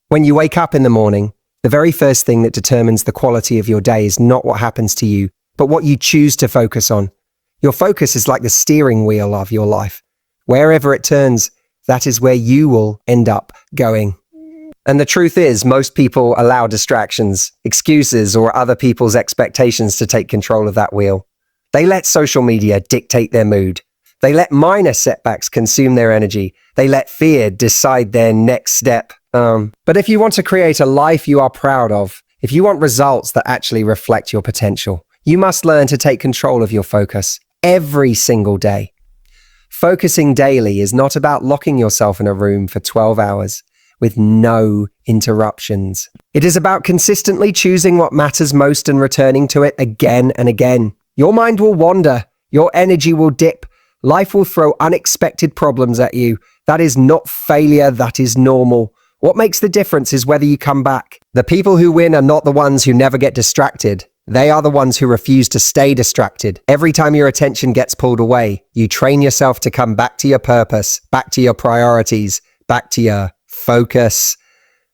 When you wake up in the morning, the very first thing that determines the quality of your day is not what happens to you, but what you choose to focus on. Your focus is like the steering wheel of your life. Wherever it turns, that is where you will end up going. And the truth is, most people allow distractions, excuses, or other people's expectations to take control of that wheel. They let social media dictate their mood. They let minor setbacks consume their energy. They let fear decide their next step. But if you want to create a life you are proud of, if you want results that actually reflect your potential, you must learn to take control of your focus every single day. Focusing daily is not about locking yourself in a room for 12 hours with no interruptions. It is about consistently choosing what matters most and returning to it again and again. Your mind will wander. Your energy will dip. Life will throw unexpected problems at you. That is not failure. That is normal. What makes the difference is whether you come back. The people who win are not the ones who never get distracted. They are the ones who refuse to stay distracted. Every time your attention gets pulled away, you train yourself to come back to your purpose, back to your priorities, back to your focus.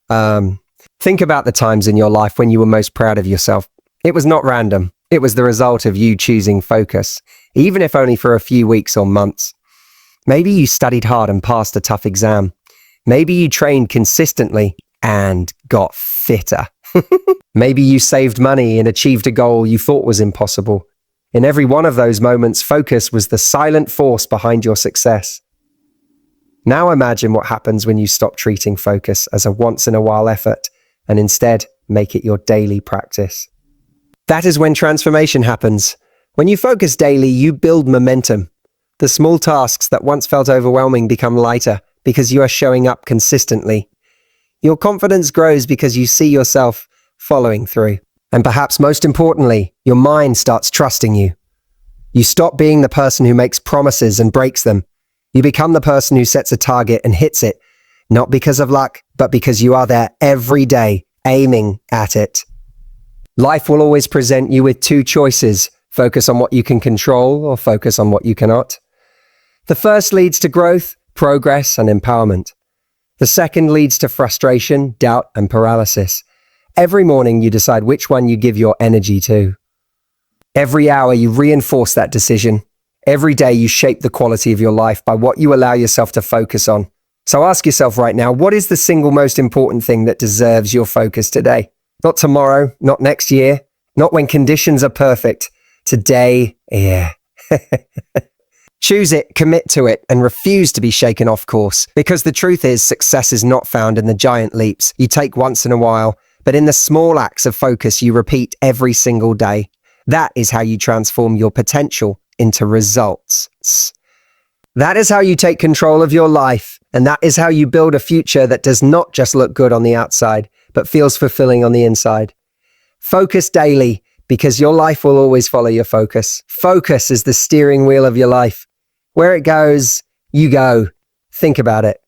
Think about the times in your life when you were most proud of yourself. It was not random. It was the result of you choosing focus, even if only for a few weeks or months. Maybe you studied hard and passed a tough exam. Maybe you trained consistently and got fitter. Maybe you saved money and achieved a goal you thought was impossible. In every one of those moments, focus was the silent force behind your success. Now imagine what happens when you stop treating focus as a once-in-a-while effort and instead make it your daily practice. That is when transformation happens. When you focus daily, you build momentum. The small tasks that once felt overwhelming become lighter because you are showing up consistently. Your confidence grows because you see yourself following through. And perhaps most importantly, your mind starts trusting you. You stop being the person who makes promises and breaks them. You become the person who sets a target and hits it, not because of luck, but because you are there every day, aiming at it. Life will always present you with two choices: focus on what you can control or focus on what you cannot. The first leads to growth, progress, and empowerment. The second leads to frustration, doubt, and paralysis. Every morning you decide which one you give your energy to. Every hour you reinforce that decision. Every day you shape the quality of your life by what you allow yourself to focus on. So ask yourself right now, what is the single most important thing that deserves your focus today? Not tomorrow, not next year, not when conditions are perfect. Today, yeah. Choose it, commit to it, and refuse to be shaken off course. Because the truth is, success is not found in the giant leaps you take once in a while, but in the small acts of focus you repeat every single day. That is how you transform your potential into results. That is how you take control of your life, and that is how you build a future that does not just look good on the outside, but feels fulfilling on the inside. Focus daily, because your life will always follow your focus. Focus is the steering wheel of your life. Where it goes, you go. Think about it.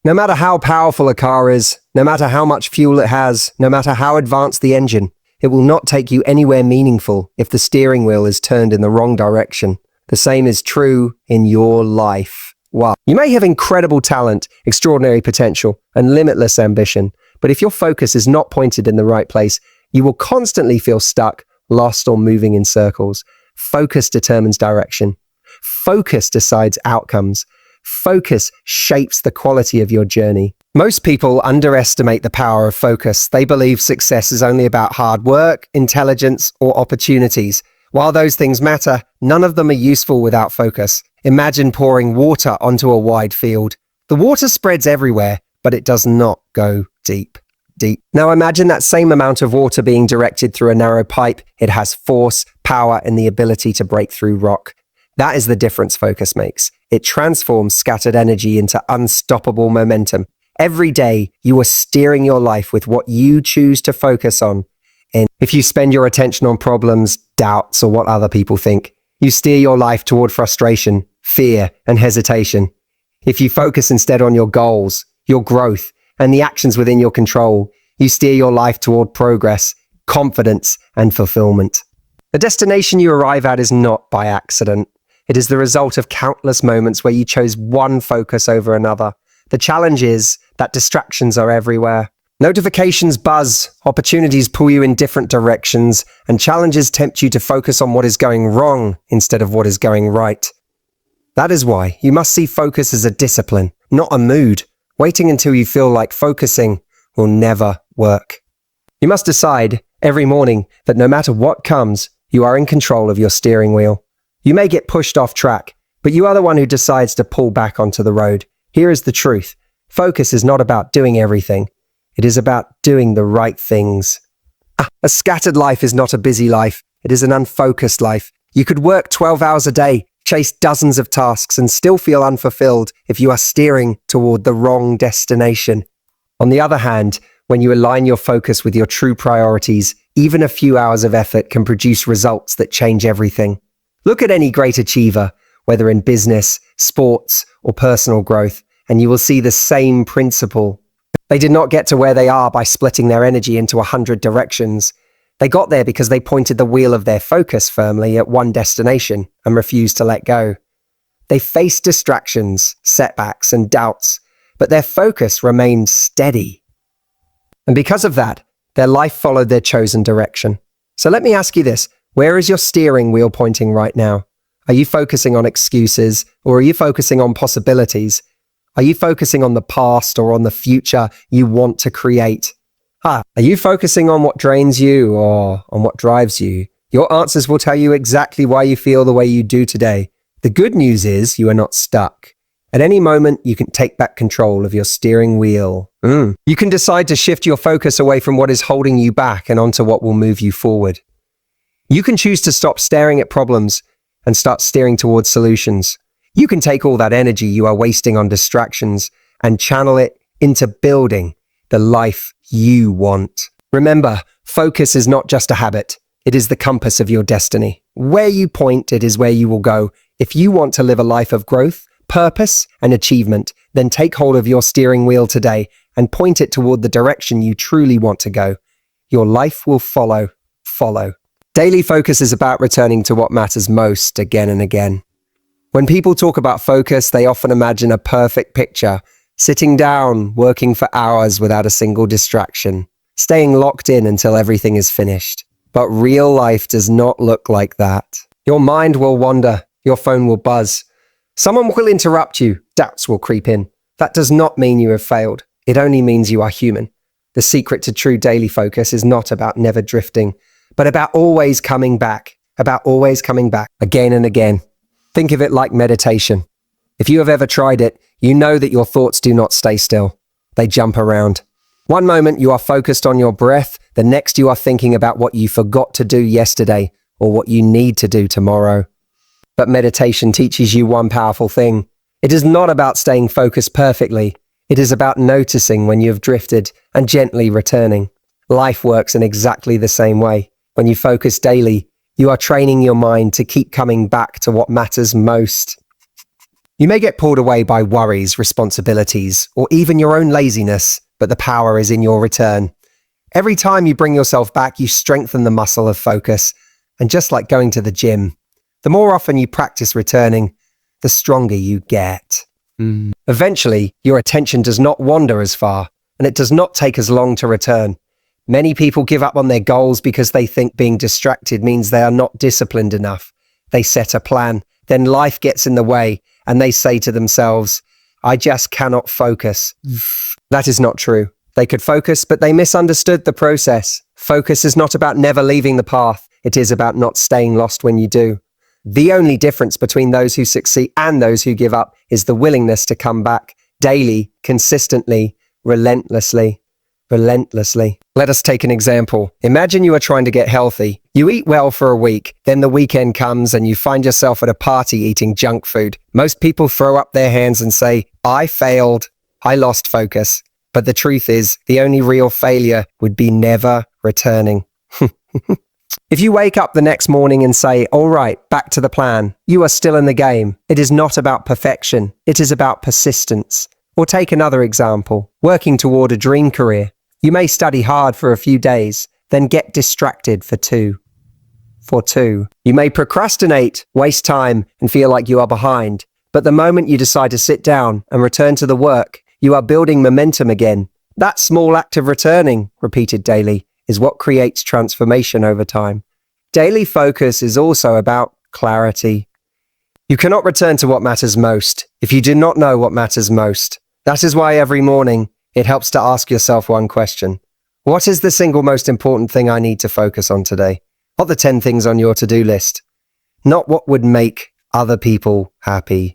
No matter how powerful a car is, no matter how much fuel it has, no matter how advanced the engine, it will not take you anywhere meaningful if the steering wheel is turned in the wrong direction. The same is true in your life. Wow. You may have incredible talent, extraordinary potential, and limitless ambition, but if your focus is not pointed in the right place, you will constantly feel stuck, lost, or moving in circles. Focus determines direction. Focus decides outcomes. Focus shapes the quality of your journey. Most people underestimate the power of focus. They believe success is only about hard work, intelligence, or opportunities. While those things matter, none of them are useful without focus. Imagine pouring water onto a wide field. The water spreads everywhere, but it does not go deep. Now imagine that same amount of water being directed through a narrow pipe. It has force, power, and the ability to break through rock. That is the difference focus makes. It transforms scattered energy into unstoppable momentum. Every day, you are steering your life with what you choose to focus on. And if you spend your attention on problems, doubts, or what other people think, you steer your life toward frustration, fear, and hesitation. If you focus instead on your goals, your growth, and the actions within your control, you steer your life toward progress, confidence, and fulfillment. The destination you arrive at is not by accident. It is the result of countless moments where you chose one focus over another. The challenge is that distractions are everywhere. Notifications buzz, opportunities pull you in different directions, and challenges tempt you to focus on what is going wrong instead of what is going right. That is why you must see focus as a discipline, not a mood. Waiting until you feel like focusing will never work. You must decide every morning that no matter what comes, you are in control of your steering wheel. You may get pushed off track, but you are the one who decides to pull back onto the road. Here is the truth. Focus is not about doing everything. It is about doing the right things. A scattered life is not a busy life. It is an unfocused life. You could work 12 hours a day, chase dozens of tasks, and still feel unfulfilled if you are steering toward the wrong destination. On the other hand, when you align your focus with your true priorities, even a few hours of effort can produce results that change everything. Look at any great achiever, whether in business, sports, or personal growth, and you will see the same principle. They did not get to where they are by splitting their energy into 100 directions. They got there because they pointed the wheel of their focus firmly at one destination and refused to let go. They faced distractions, setbacks, and doubts, but their focus remained steady. And because of that, their life followed their chosen direction. So let me ask you this, where is your steering wheel pointing right now? Are you focusing on excuses, or are you focusing on possibilities? Are you focusing on the past or on the future you want to create? Are you focusing on what drains you or on what drives you? Your answers will tell you exactly why you feel the way you do today. The good news is you are not stuck. At any moment, you can take back control of your steering wheel. You can decide to shift your focus away from what is holding you back and onto what will move you forward. You can choose to stop staring at problems and start steering towards solutions. You can take all that energy you are wasting on distractions and channel it into building the life you want. Remember, focus is not just a habit. It is the compass of your destiny. Where you point, it is where you will go. If you want to live a life of growth, purpose, and achievement, then take hold of your steering wheel today and point it toward the direction you truly want to go. Your life will follow. Daily focus is about returning to what matters most again and again. When people talk about focus, they often imagine a perfect picture, sitting down, working for hours without a single distraction, staying locked in until everything is finished. But real life does not look like that. Your mind will wander, your phone will buzz. Someone will interrupt you, doubts will creep in. That does not mean you have failed. It only means you are human. The secret to true daily focus is not about never drifting, but about always coming back again and again. Think of it like meditation. If you have ever tried it, you know that your thoughts do not stay still. They jump around. One moment you are focused on your breath, the next you are thinking about what you forgot to do yesterday or what you need to do tomorrow. But meditation teaches you one powerful thing. It is not about staying focused perfectly. It is about noticing when you have drifted and gently returning. Life works in exactly the same way. When you focus daily, you are training your mind to keep coming back to what matters most. You may get pulled away by worries, responsibilities, or even your own laziness, but the power is in your return. Every time you bring yourself back, you strengthen the muscle of focus. And just like going to the gym, the more often you practice returning, the stronger you get. Eventually, your attention does not wander as far, and it does not take as long to return. Many people give up on their goals because they think being distracted means they are not disciplined enough. They set a plan, then life gets in the way, and they say to themselves, I just cannot focus. That is not true. They could focus, but they misunderstood the process. Focus is not about never leaving the path. It is about not staying lost when you do. The only difference between those who succeed and those who give up is the willingness to come back daily, consistently, relentlessly. Let us take an example. Imagine you are trying to get healthy. You eat well for a week, then the weekend comes and you find yourself at a party eating junk food. Most people throw up their hands and say, I failed. I lost focus. But the truth is, the only real failure would be never returning. If you wake up the next morning and say, all right, back to the plan, you are still in the game. It is not about perfection. It is about persistence. Or take another example, working toward a dream career. You may study hard for a few days, then get distracted for two. You may procrastinate, waste time, and feel like you are behind. But the moment you decide to sit down and return to the work, you are building momentum again. That small act of returning, repeated daily, is what creates transformation over time. Daily focus is also about clarity. You cannot return to what matters most if you do not know what matters most. That is why every morning it helps to ask yourself one question. What is the single most important thing I need to focus on today? Not the 10 things on your to-do list. Not what would make other people happy.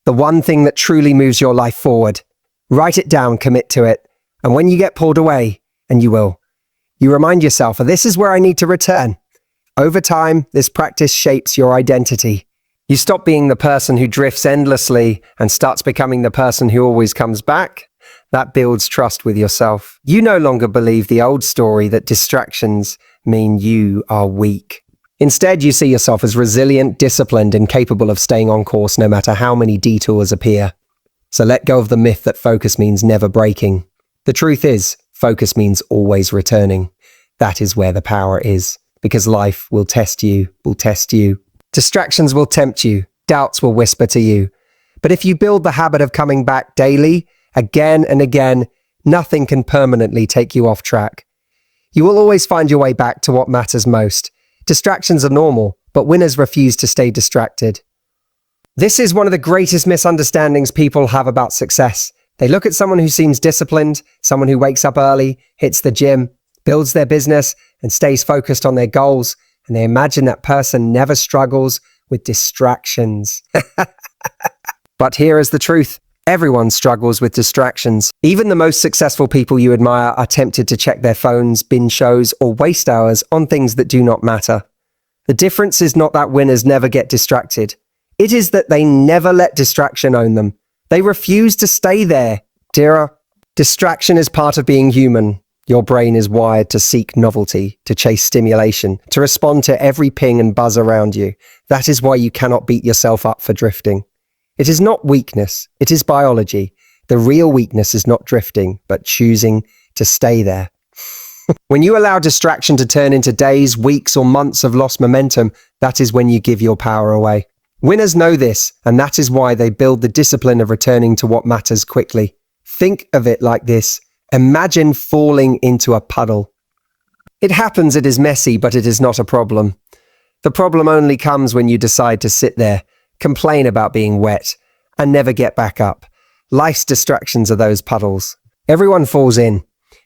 The one thing that truly moves your life forward. Write it down, commit to it, and when you get pulled away, and you will, you remind yourself, this is where I need to return. Over time, this practice shapes your identity. You stop being the person who drifts endlessly and starts becoming the person who always comes back. That builds trust with yourself. You no longer believe the old story that distractions mean you are weak. Instead, you see yourself as resilient, disciplined, and capable of staying on course no matter how many detours appear. So let go of the myth that focus means never breaking. The truth is, focus means always returning. That is where the power is, because life will test you. Distractions will tempt you. Doubts will whisper to you. But if you build the habit of coming back daily, again and again, nothing can permanently take you off track. You will always find your way back to what matters most. Distractions are normal, but winners refuse to stay distracted. This is one of the greatest misunderstandings people have about success. They look at someone who seems disciplined, someone who wakes up early, hits the gym, builds their business, and stays focused on their goals, and they imagine that person never struggles with distractions. But here is the truth. Everyone struggles with distractions. Even the most successful people you admire are tempted to check their phones, binge shows, or waste hours on things that do not matter. The difference is not that winners never get distracted. It is that they never let distraction own them. They refuse to stay there. Dira, distraction is part of being human. Your brain is wired to seek novelty, to chase stimulation, to respond to every ping and buzz around you. That is why you cannot beat yourself up for drifting. It is not weakness, it is biology. The real weakness is not drifting, but choosing to stay there. When you allow distraction to turn into days, weeks, or months of lost momentum, that is when you give your power away. Winners know this, and that is why they build the discipline of returning to what matters quickly. Think of it like this. Imagine falling into a puddle. It happens, it is messy, but it is not a problem. The problem only comes when you decide to sit there, complain about being wet, and never get back up. Life's distractions are those puddles. Everyone falls in.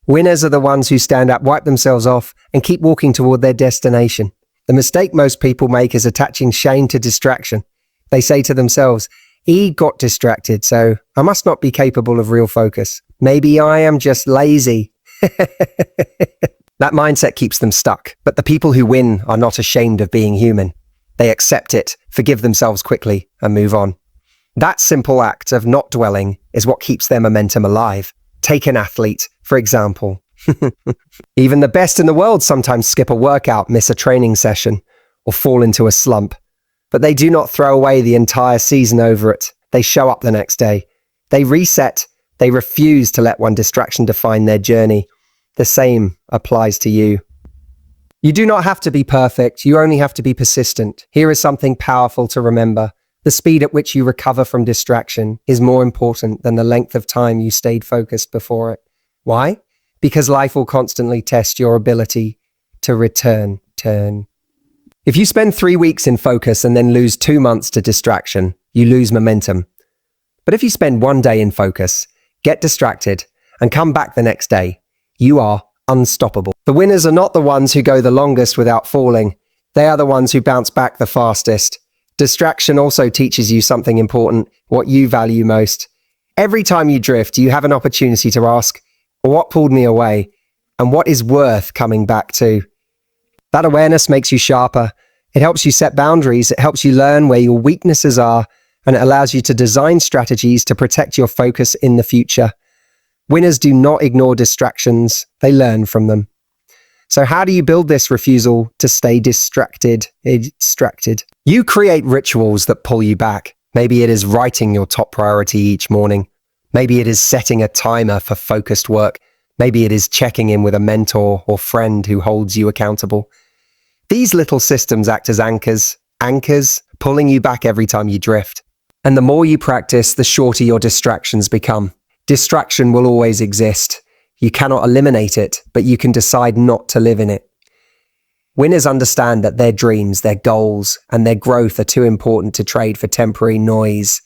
Winners are the ones who stand up, wipe themselves off, and keep walking toward their destination. The mistake most people make is attaching shame to distraction. They say to themselves, "E got distracted, so I must not be capable of real focus. Maybe I am just lazy." That mindset keeps them stuck, but the people who win are not ashamed of being human. They accept it, forgive themselves quickly, and move on. That simple act of not dwelling is what keeps their momentum alive. Take an athlete, for example. Even the best in the world sometimes skip a workout, miss a training session, or fall into a slump. But they do not throw away the entire season over it. They show up the next day. They reset. They refuse to let one distraction define their journey. The same applies to you. You do not have to be perfect. You only have to be persistent. Here is something powerful to remember. The speed at which you recover from distraction is more important than the length of time you stayed focused before it. Why? Because life will constantly test your ability to return. If you spend 3 weeks in focus and then lose 2 months to distraction, you lose momentum. But if you spend 1 day in focus, get distracted, and come back the next day, you are unstoppable. The winners are not the ones who go the longest without falling. They are the ones who bounce back the fastest. Distraction also teaches you something important, what you value most. Every time you drift, you have an opportunity to ask, what pulled me away, and what is worth coming back to? That awareness makes you sharper. It helps you set boundaries. It helps you learn where your weaknesses are, and it allows you to design strategies to protect your focus in the future. Winners do not ignore distractions. They learn from them. So how do you build this refusal to stay distracted? You create rituals that pull you back. Maybe it is writing your top priority each morning. Maybe it is setting a timer for focused work. Maybe it is checking in with a mentor or friend who holds you accountable. These little systems act as anchors, pulling you back every time you drift. And the more you practice, the shorter your distractions become. Distraction will always exist. You cannot eliminate it, but you can decide not to live in it. Winners understand that their dreams, their goals, and their growth are too important to trade for temporary noise.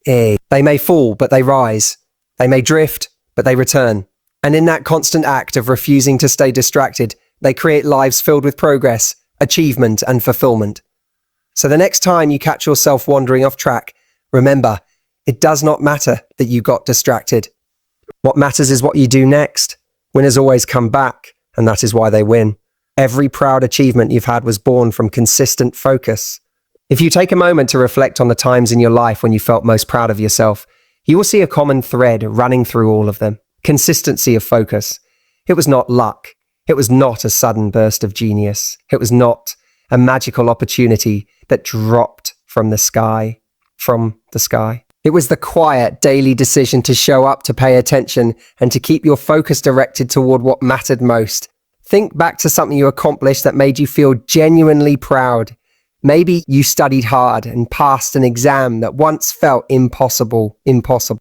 They may fall, but they rise. They may drift, but they return. And in that constant act of refusing to stay distracted, they create lives filled with progress, achievement, and fulfillment. So the next time you catch yourself wandering off track, remember, it does not matter that you got distracted. What matters is what you do next. Winners always come back, and that is why they win. Every proud achievement you've had was born from consistent focus. If you take a moment to reflect on the times in your life when you felt most proud of yourself, you will see a common thread running through all of them. Consistency of focus. It was not luck. It was not a sudden burst of genius. It was not a magical opportunity that dropped from the sky. It was the quiet daily decision to show up, to pay attention, and to keep your focus directed toward what mattered most. Think back to something you accomplished that made you feel genuinely proud. Maybe you studied hard and passed an exam that once felt impossible.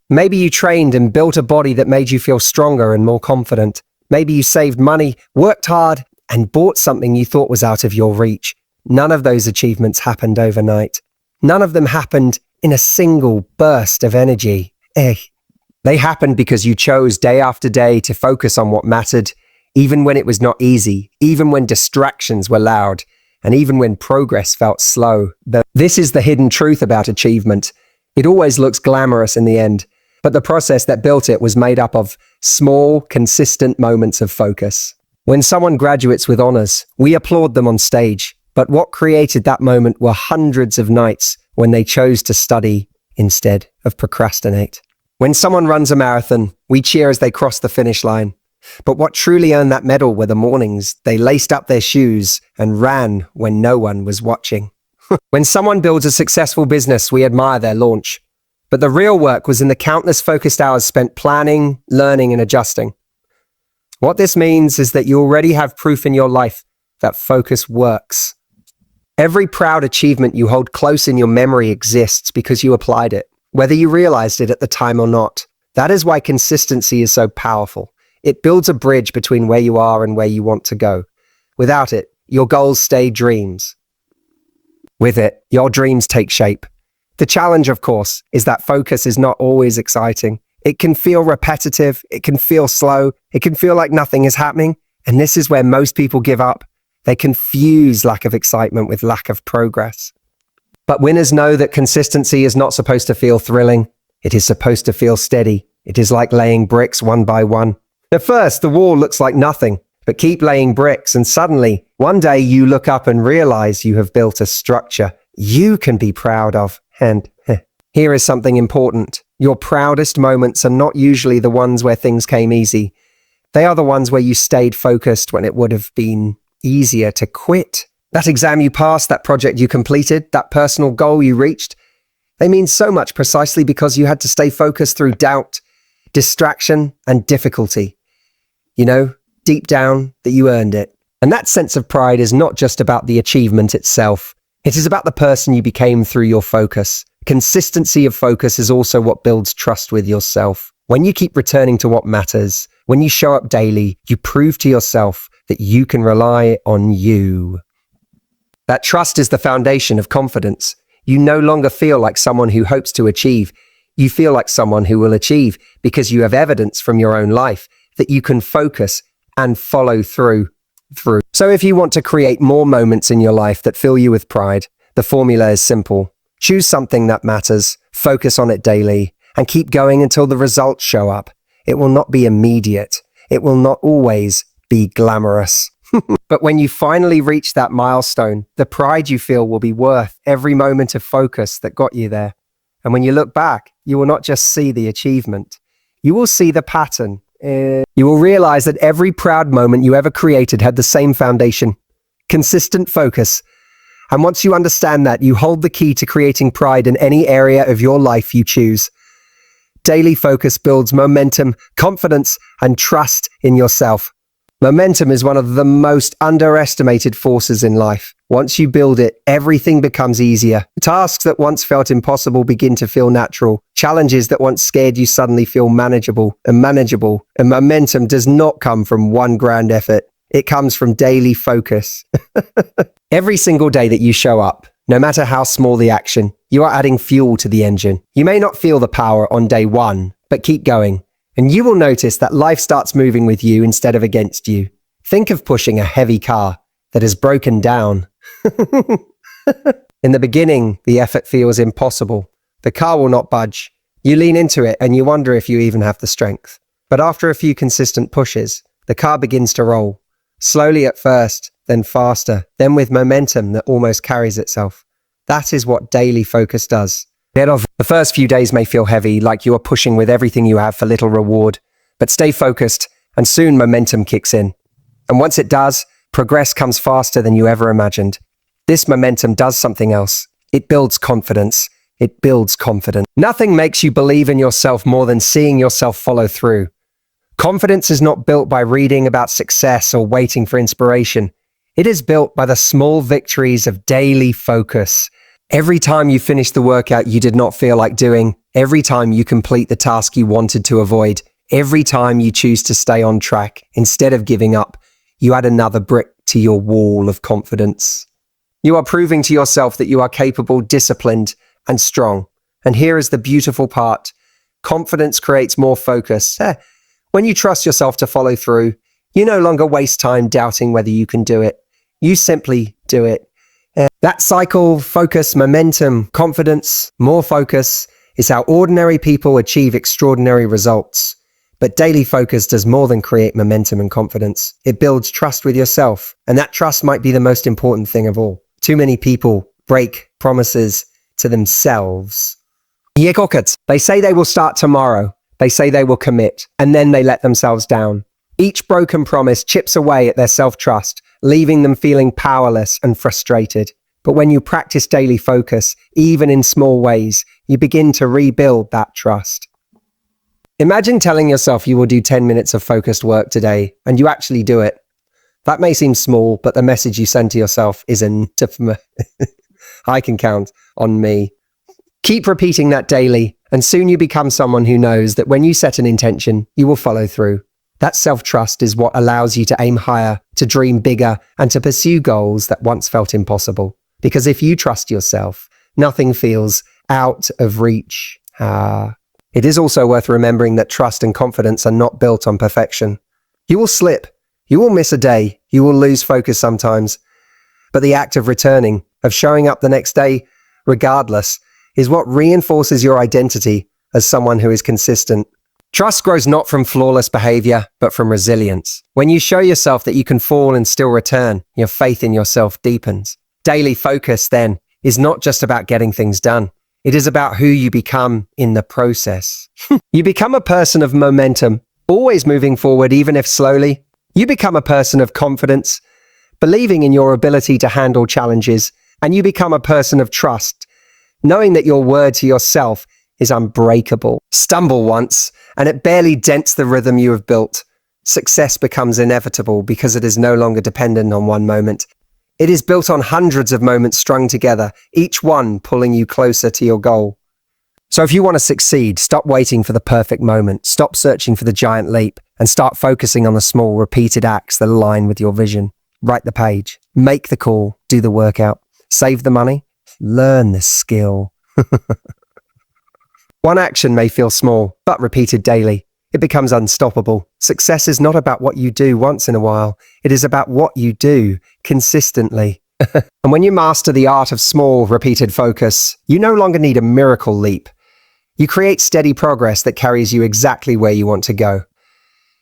Maybe you trained and built a body that made you feel stronger and more confident. Maybe you saved money, worked hard, and bought something you thought was out of your reach. None of those achievements happened overnight. None of them happened in a single burst of energy. They happened because you chose day after day to focus on what mattered, even when it was not easy, even when distractions were loud, and even when progress felt slow. This is the hidden truth about achievement. It always looks glamorous in the end, but the process that built it was made up of small, consistent moments of focus. When someone graduates with honors, we applaud them on stage, but what created that moment were hundreds of nights when they chose to study instead of procrastinate. When someone runs a marathon, we cheer as they cross the finish line. But what truly earned that medal were the mornings they laced up their shoes and ran when no one was watching. When someone builds a successful business, we admire their launch. But the real work was in the countless focused hours spent planning, learning, and adjusting. What this means is that you already have proof in your life that focus works. Every proud achievement you hold close in your memory exists because you applied it, whether you realized it at the time or not. That is why consistency is so powerful. It builds a bridge between where you are and where you want to go. Without it, your goals stay dreams. With it, your dreams take shape. The challenge, of course, is that focus is not always exciting. It can feel repetitive, it can feel slow, it can feel like nothing is happening, and this is where most people give up. They confuse lack of excitement with lack of progress. But winners know that consistency is not supposed to feel thrilling. It is supposed to feel steady. It is like laying bricks one by one. At first, the wall looks like nothing, but keep laying bricks and suddenly, one day you look up and realize you have built a structure you can be proud of. And here is something important. Your proudest moments are not usually the ones where things came easy. They are the ones where you stayed focused when it would have been easier to quit. That exam you passed, that project you completed, that personal goal you reached, they mean so much precisely because you had to stay focused through doubt, distraction, and difficulty. You know, deep down, that you earned it. And that sense of pride is not just about the achievement itself. It is about the person you became through your focus. Consistency of focus is also what builds trust with yourself. When you keep returning to what matters, when you show up daily, you prove to yourself that you can rely on you. That trust is the foundation of confidence. You no longer feel like someone who hopes to achieve. You feel like someone who will achieve because you have evidence from your own life that you can focus and follow through. So if you want to create more moments in your life that fill you with pride, the formula is simple. Choose something that matters, focus on it daily, and keep going until the results show up. It will not be immediate. It will not always be glamorous. But when you finally reach that milestone, the pride you feel will be worth every moment of focus that got you there. And when you look back, you will not just see the achievement. You will see the pattern. You will realize that every proud moment you ever created had the same foundation, consistent focus. And once you understand that, you hold the key to creating pride in any area of your life you choose. Daily focus builds momentum, confidence, and trust in yourself. Momentum is one of the most underestimated forces in life. Once you build it, everything becomes easier. Tasks that once felt impossible begin to feel natural. Challenges that once scared you suddenly feel manageable. And momentum does not come from one grand effort. It comes from daily focus. Every single day that you show up, no matter how small the action, you are adding fuel to the engine. You may not feel the power on day one, but keep going. And you will notice that life starts moving with you instead of against you. Think of pushing a heavy car that has broken down. In the beginning, the effort feels impossible. The car will not budge. You lean into it and you wonder if you even have the strength. But after a few consistent pushes, the car begins to roll. Slowly at first, then faster, then with momentum that almost carries itself. That is what daily focus does. The first few days may feel heavy, like you are pushing with everything you have for little reward. But stay focused, and soon momentum kicks in. And once it does, progress comes faster than you ever imagined. This momentum does something else. It builds confidence. It builds confidence. Nothing makes you believe in yourself more than seeing yourself follow through. Confidence is not built by reading about success or waiting for inspiration. It is built by the small victories of daily focus. Every time you finish the workout you did not feel like doing, every time you complete the task you wanted to avoid, every time you choose to stay on track instead of giving up, you add another brick to your wall of confidence. You are proving to yourself that you are capable, disciplined, and strong. And here is the beautiful part. Confidence creates more focus. When you trust yourself to follow through, you no longer waste time doubting whether you can do it. You simply do it. That cycle, focus, momentum, confidence, more focus, is how ordinary people achieve extraordinary results. But daily focus does more than create momentum and confidence. It builds trust with yourself, and that trust might be the most important thing of all. Too many people break promises to themselves. They say they will start tomorrow. They say they will commit, and then they let themselves down. Each broken promise chips away at their self-trust, leaving them feeling powerless and frustrated. But when you practice daily focus, even in small ways, you begin to rebuild that trust. Imagine telling yourself you will do 10 minutes of focused work today, and you actually do it. That may seem small, but the message you send to yourself is I can count on me. Keep repeating that daily, and soon you become someone who knows that when you set an intention, you will follow through. That self-trust is what allows you to aim higher, to dream bigger, and to pursue goals that once felt impossible. Because if you trust yourself, nothing feels out of reach. It is also worth remembering that trust and confidence are not built on perfection. You will slip. You will miss a day. You will lose focus sometimes. But the act of returning, of showing up the next day, regardless, is what reinforces your identity as someone who is consistent. Trust grows not from flawless behavior, but from resilience. When you show yourself that you can fall and still return, your faith in yourself deepens. Daily focus, then, is not just about getting things done. It is about who you become in the process. You become a person of momentum, always moving forward even if slowly. You become a person of confidence, believing in your ability to handle challenges. And you become a person of trust, knowing that your word to yourself is unbreakable. Stumble once, and it barely dents the rhythm you have built. Success becomes inevitable because it is no longer dependent on one moment. It is built on hundreds of moments strung together, each one pulling you closer to your goal. So if you want to succeed, stop waiting for the perfect moment, stop searching for the giant leap, and start focusing on the small, repeated acts that align with your vision. Write the page, make the call, do the workout, save the money, learn the skill. One action may feel small, but repeated daily, it becomes unstoppable. Success is not about what you do once in a while. It is about what you do consistently. And when you master the art of small, repeated focus, you no longer need a miracle leap. You create steady progress that carries you exactly where you want to go.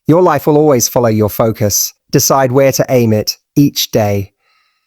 Your life will always follow your focus. Decide where to aim it each day.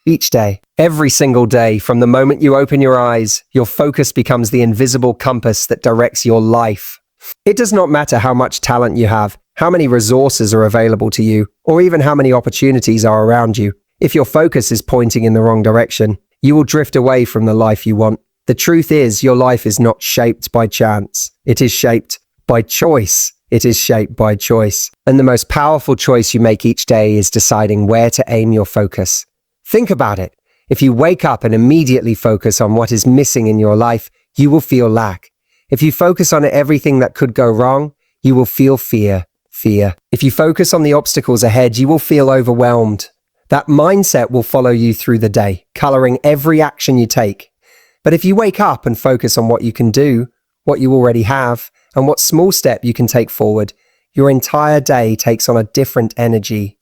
Each day, every single day, from the moment you open your eyes, your focus becomes the invisible compass that directs your life. It does not matter how much talent you have, how many resources are available to you, or even how many opportunities are around you. If your focus is pointing in the wrong direction, you will drift away from the life you want. The truth is, your life is not shaped by chance. It is shaped by choice. It is shaped by choice. And the most powerful choice you make each day is deciding where to aim your focus. Think about it. If you wake up and immediately focus on what is missing in your life, you will feel lack. If you focus on everything that could go wrong, you will feel fear. If you focus on the obstacles ahead, you will feel overwhelmed. That mindset will follow you through the day, coloring every action you take. But if you wake up and focus on what you can do, what you already have, and what small step you can take forward, your entire day takes on a different energy.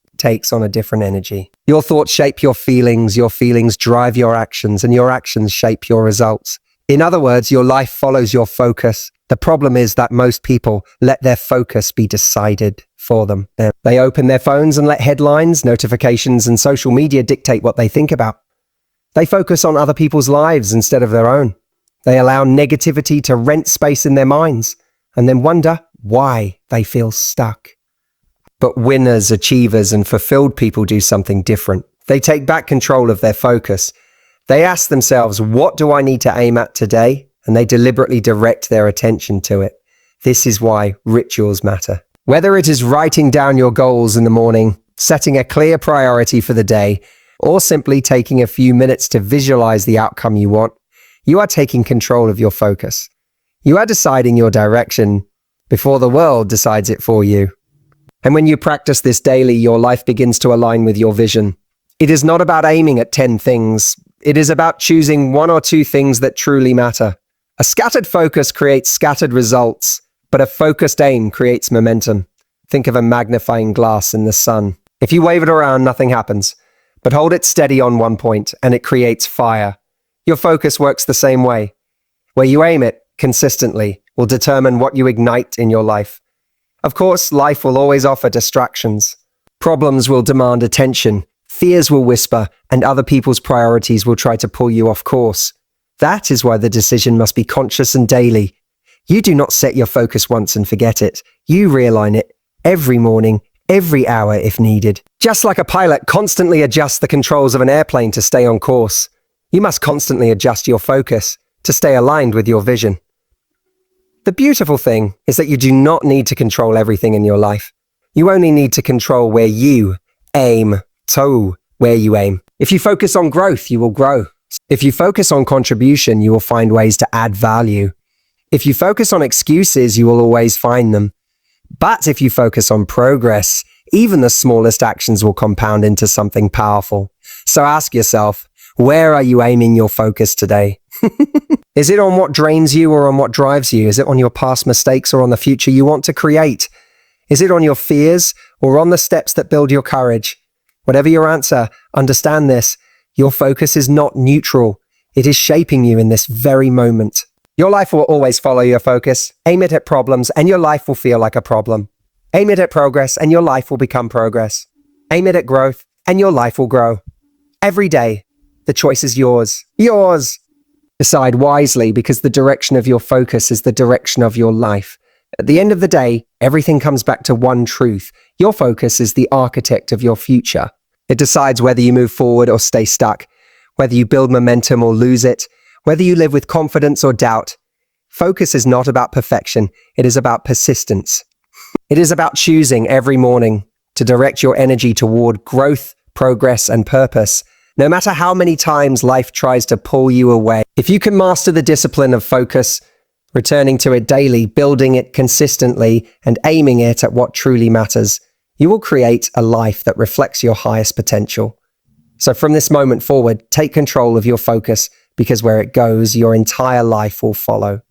Your thoughts shape your feelings drive your actions, and your actions shape your results. In other words, your life follows your focus. The problem is that most people let their focus be decided for them. They open their phones and let headlines, notifications, and social media dictate what they think about. They focus on other people's lives instead of their own. They allow negativity to rent space in their minds and then wonder why they feel stuck. But winners, achievers, and fulfilled people do something different. They take back control of their focus. They ask themselves, what do I need to aim at today? And they deliberately direct their attention to it. This is why rituals matter. Whether it is writing down your goals in the morning, setting a clear priority for the day, or simply taking a few minutes to visualize the outcome you want, you are taking control of your focus. You are deciding your direction before the world decides it for you. And when you practice this daily, your life begins to align with your vision. It is not about aiming at 10 things. It is about choosing 1 or 2 things that truly matter. A scattered focus creates scattered results, but a focused aim creates momentum. Think of a magnifying glass in the sun. If you wave it around, nothing happens. But hold it steady on one point, and it creates fire. Your focus works the same way. Where you aim it consistently will determine what you ignite in your life. Of course, life will always offer distractions. Problems will demand attention. Fears will whisper, and other people's priorities will try to pull you off course. That is why the decision must be conscious and daily. You do not set your focus once and forget it. You realign it every morning, every hour if needed. Just like a pilot constantly adjusts the controls of an airplane to stay on course, you must constantly adjust your focus to stay aligned with your vision. The beautiful thing is that you do not need to control everything in your life. You only need to control where you aim. Where you aim. If you focus on growth, you will grow. If you focus on contribution, you will find ways to add value. If you focus on excuses, you will always find them. But if you focus on progress, even the smallest actions will compound into something powerful. So ask yourself, where are you aiming your focus today? Is it on what drains you or on what drives you? Is it on your past mistakes or on the future you want to create? Is it on your fears or on the steps that build your courage? Whatever your answer, understand this. Your focus is not neutral. It is shaping you in this very moment. Your life will always follow your focus. Aim it at problems and your life will feel like a problem. Aim it at progress and your life will become progress. Aim it at growth and your life will grow. Every day, the choice is yours. Yours! Decide wisely because the direction of your focus is the direction of your life. At the end of the day, everything comes back to one truth. Your focus is the architect of your future. It decides whether you move forward or stay stuck, whether you build momentum or lose it, whether you live with confidence or doubt. Focus is not about perfection. It is about persistence. It is about choosing every morning to direct your energy toward growth, progress, and purpose. No matter how many times life tries to pull you away, if you can master the discipline of focus, returning to it daily, building it consistently, and aiming it at what truly matters, you will create a life that reflects your highest potential. So from this moment forward, take control of your focus because where it goes, your entire life will follow.